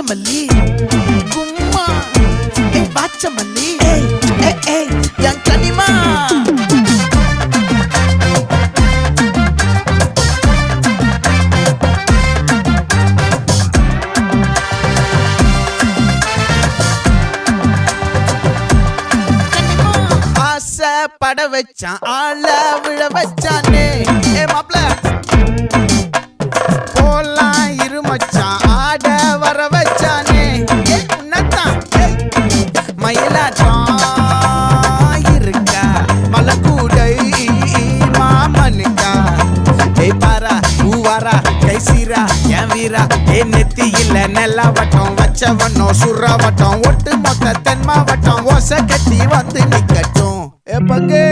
நாகமல்லி கும்மா பாச்சமல்லி என் கனிமா பட வச்சான் ஆள விழ வச்சானே மாப்ள போலாம் இருமச்சான் ஆட வர வச்சானே உன்னத்தான் மயிலாட்டம் இருக்கா மலக்கூடை மாமனுக்கா பாரா பூவாரா கைசீரா என் வீரா நெத்தி இல்ல நெல்லா வட்டம் வச்சவனும் சுறா வட்டம் ஒட்டு மொத்த தென் மாவட்டம் ஓசை கட்டி வந்து நிக்கட்டும் பங்கே